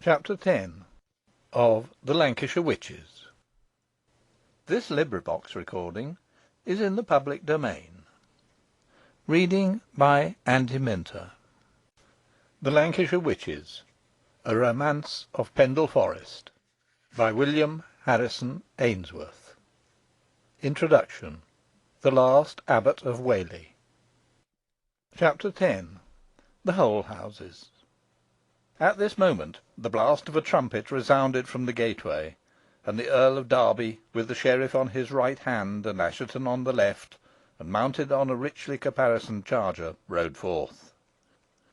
Chapter 10 of the Lancashire Witches. This recording is in the public domain. Reading by Andy Minter. The Lancashire Witches, a Romance of Pendle Forest, by William Harrison Ainsworth. Introduction. The Last Abbot of Whalley. Chapter 10 the Holehouses. At this moment the blast of a trumpet resounded from the gateway, and the Earl of Derby, with the sheriff on his right hand and Assheton on the left, and mounted on a richly caparisoned charger, rode forth.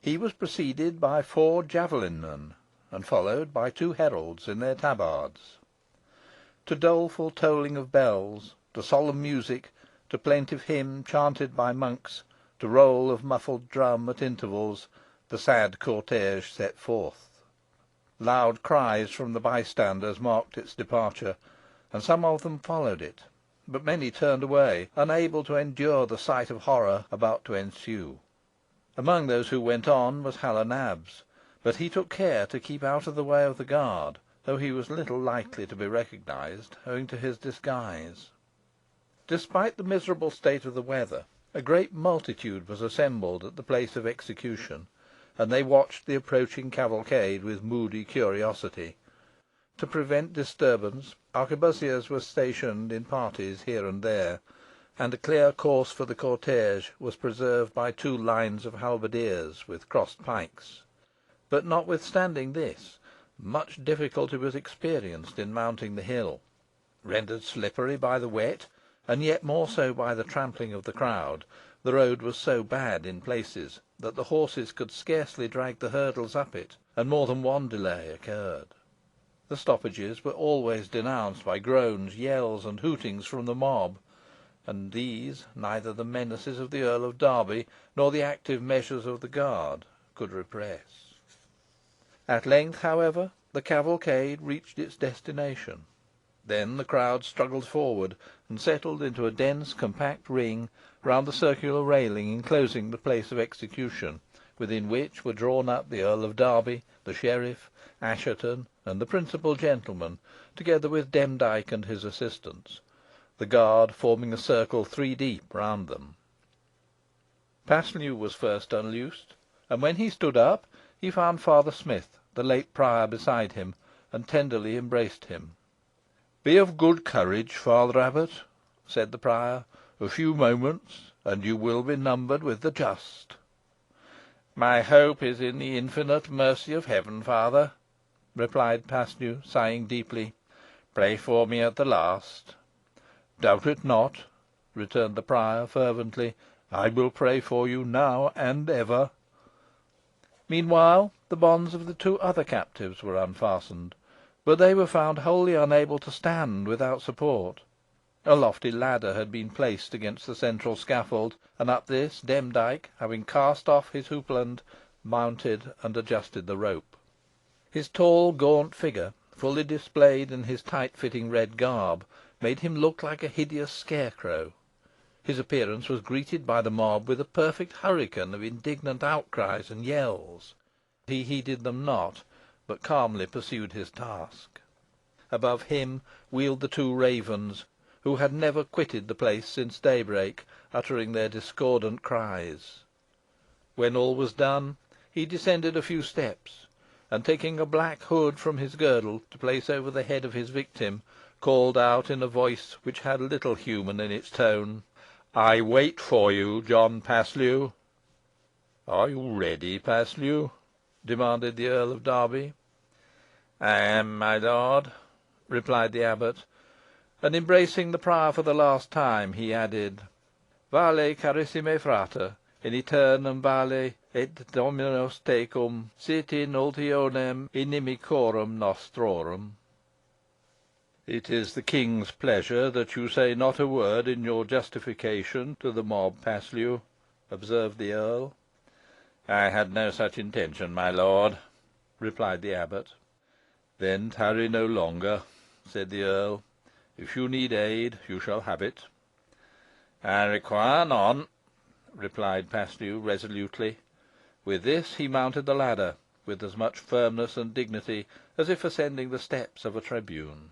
He was preceded by 4 javelin men, and followed by 2 heralds in their tabards. To doleful tolling of bells, to solemn music, to plaintive hymn chanted by monks, to roll of muffled drum at intervals, the sad cortege set forth. Loud cries from the bystanders marked its departure, and some of them followed it, but many turned away, unable to endure the sight of horror about to ensue. Among those who went on was Hal o' Nabs, but he took care to keep out of the way of the guard, though he was little likely to be recognised, owing to his disguise. Despite the miserable state of the weather, a great multitude was assembled at the place of execution, and they watched the approaching cavalcade with moody curiosity. To prevent disturbance, arquebusiers were stationed in parties here and there, and a clear course for the cortege was preserved by 2 lines of halberdiers with crossed pikes. But notwithstanding this, much difficulty was experienced in mounting the hill. Rendered slippery by the wet, and yet more so by the trampling of the crowd, the road was so bad in places that the horses could scarcely drag the hurdles up it, and more than one delay occurred. The stoppages were always denounced by groans, yells, and hootings from the mob, and these neither the menaces of the Earl of Derby nor the active measures of the guard could repress. At length, however, the cavalcade reached its destination. Then the crowd struggled forward, and settled into a dense compact ring round the circular railing enclosing the place of execution, within which were drawn up the Earl of Derby, the sheriff, Assheton, and the principal gentlemen, together with Demdike and his assistants, the guard forming a circle 3 deep round them. Paslew was first unloosed, and when he stood up, he found Father Smith, the late prior, beside him, and tenderly embraced him. "Be of good courage, Father Abbot," said the prior. "A few moments, and you will be numbered with the just." "My hope is in the infinite mercy of Heaven, father," replied Paslew, sighing deeply. "Pray for me at the last." "Doubt it not," returned the prior, fervently. "I will pray for you now and ever." Meanwhile the bonds of the 2 other captives were unfastened, but they were found wholly unable to stand without support. A lofty ladder had been placed against the central scaffold, and up this Demdike, having cast off his houppeland, mounted and adjusted the rope. His tall gaunt figure, fully displayed in his tight-fitting red garb, made him look like a hideous scarecrow. His appearance was greeted by the mob with a perfect hurricane of indignant outcries and yells. He heeded them not, but calmly pursued his task. Above him wheeled the 2 ravens, who had never quitted the place since daybreak, uttering their discordant cries. When all was done, he descended a few steps, and taking a black hood from his girdle to place over the head of his victim, called out in a voice which had little human in its tone, "I wait for you, John Paslew." "Are you ready, Paslew?" demanded the Earl of Derby. "I am, my lord," replied the abbot, and, embracing the prior for the last time, he added, "Vale, carissime frater, in aeternum vale et Dominus tecum, sit in ultionem inimicorum nostrorum." "It is the king's pleasure that you say not a word in your justification to the mob, Paslew," observed the earl. "I had no such intention, my lord," replied the abbot. "Then tarry no longer," said the earl. "If you need aid, you shall have it." "I require none," replied Paslew, resolutely. With this he mounted the ladder, with as much firmness and dignity as if ascending the steps of a tribune.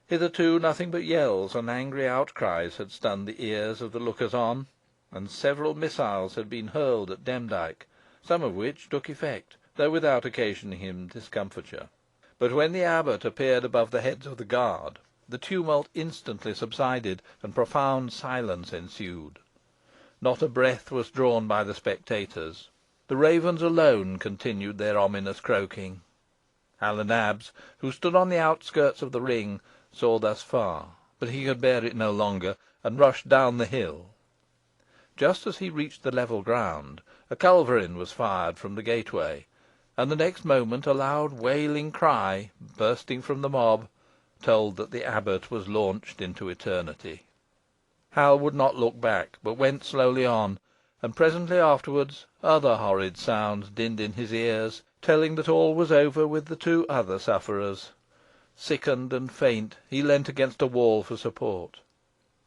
Hitherto nothing but yells and angry outcries had stunned the ears of the lookers-on, and several missiles had been hurled at Demdike, some of which took effect, though without occasioning him discomfiture. But when the abbot appeared above the heads of the guard, the tumult instantly subsided, and profound silence ensued. Not a breath was drawn by the spectators. The ravens alone continued their ominous croaking. Hal o' Nabs, who stood on the outskirts of the ring, saw thus far, but he could bear it no longer, and rushed down the hill. Just as he reached the level ground, a culverin was fired from the gateway, and the next moment a loud wailing cry, bursting from the mob, told that the abbot was launched into eternity. Hal would not look back, but went slowly on, and presently afterwards other horrid sounds dinned in his ears, telling that all was over with the two other sufferers. Sickened and faint, he leant against a wall for support.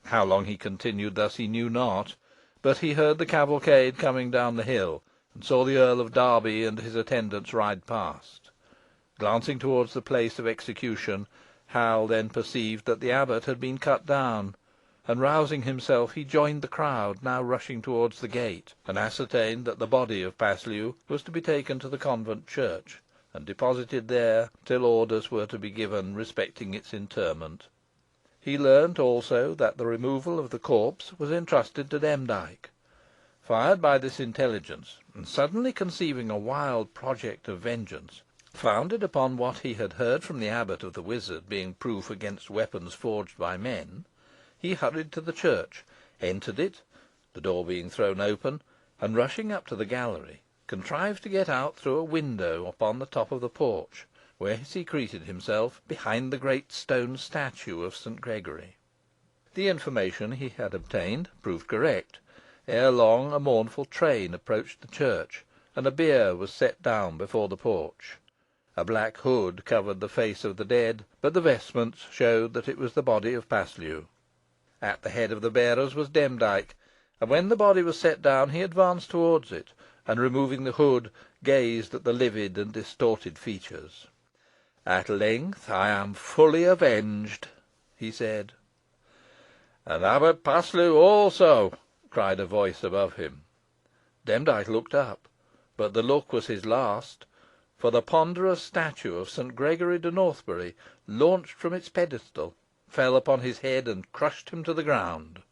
How long he continued thus he knew not, but he heard the cavalcade coming down the hill, and saw the Earl of Derby and his attendants ride past. Glancing towards the place of execution, Hal then perceived that the abbot had been cut down, and, rousing himself, he joined the crowd now rushing towards the gate, and ascertained that the body of Paslew was to be taken to the convent church, and deposited there till orders were to be given respecting its interment. He learnt also that the removal of the corpse was entrusted to Demdike. Fired by this intelligence, and suddenly conceiving a wild project of vengeance, founded upon what he had heard from the abbot of the Wizard being proof against weapons forged by men, he hurried to the church, entered it, the door being thrown open, and rushing up to the gallery, contrived to get out through a window upon the top of the porch, where he secreted himself behind the great stone statue of St. Gregory. The information he had obtained proved correct. Ere long a mournful train approached the church, and a bier was set down before the porch. A black hood covered the face of the dead, but the vestments showed that it was the body of Paslew. At the head of the bearers was Demdike, and when the body was set down he advanced towards it, and, removing the hood, gazed at the livid and distorted features. "At length I am fully avenged," he said. "And Abbot Paslew also," cried a voice above him. Demdike looked up, but the look was his last, for the ponderous statue of St. Gregory de Northbury, launched from its pedestal, fell upon his head and crushed him to the ground.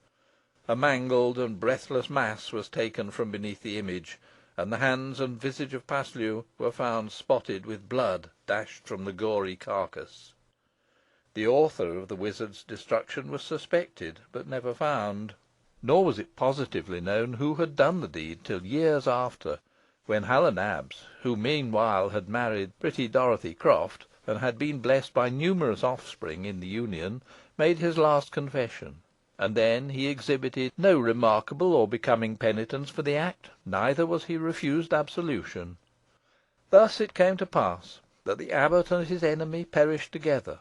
A mangled and breathless mass was taken from beneath the image, and the hands and visage of Paslew were found spotted with blood dashed from the gory carcass. The author of the wizard's destruction was suspected, but never found. Nor was it positively known who had done the deed till years after, when Hal o' Nabs, who meanwhile had married pretty Dorothy Croft, and had been blessed by numerous offspring in the union, made his last confession, and then he exhibited no remarkable or becoming penitence for the act, neither was he refused absolution. Thus it came to pass that the abbot and his enemy perished together.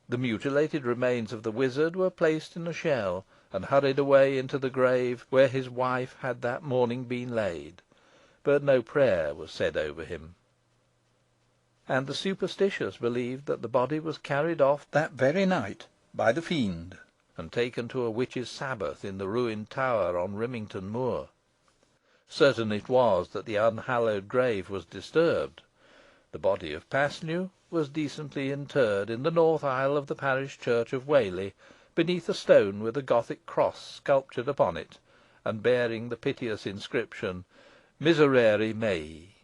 The mutilated remains of the wizard were placed in a shell, and hurried away into the grave where his wife had that morning been laid, but no prayer was said over him. And the superstitious believed that the body was carried off that very night by the fiend, and taken to a witch's sabbath in the ruined tower on Rimington Moor. Certain it was that the unhallowed grave was disturbed. The body of Paslew was decently interred in the north aisle of the parish church of Whalley, beneath a stone with a Gothic cross sculptured upon it, and bearing the piteous inscription, Miserere Mei.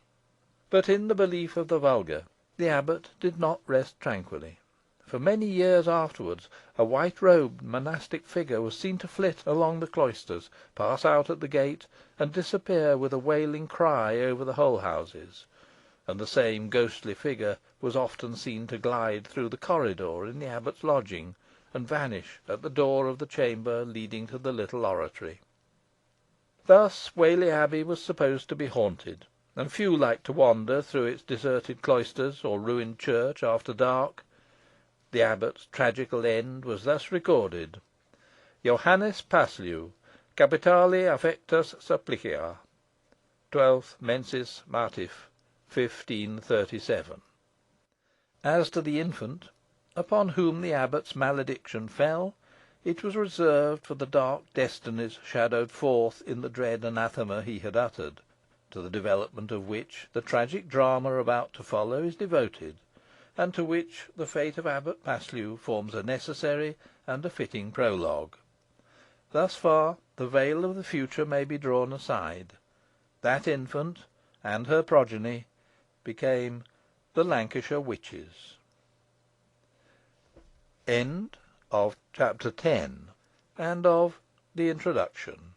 But in the belief of the vulgar, the abbot did not rest tranquilly. For many years afterwards, a white-robed monastic figure was seen to flit along the cloisters, pass out at the gate, and disappear with a wailing cry over the Holehouses; and the same ghostly figure was often seen to glide through the corridor in the abbot's lodging, and vanish at the door of the chamber leading to the little oratory. Thus Whalley Abbey was supposed to be haunted, and few liked to wander through its deserted cloisters or ruined church after dark. The abbot's tragical end was thus recorded: Johannes Paslew, capitali affectus supplicia, 12th mensis Martif, 1537. As to the infant, upon whom the abbot's malediction fell, it was reserved for the dark destinies shadowed forth in the dread anathema he had uttered, to the development of which the tragic drama about to follow is devoted, and to which the fate of Abbot Paslew forms a necessary and a fitting prologue. Thus far the veil of the future may be drawn aside. That infant and her progeny became the Lancashire Witches. End of Chapter 10 and of the Introduction.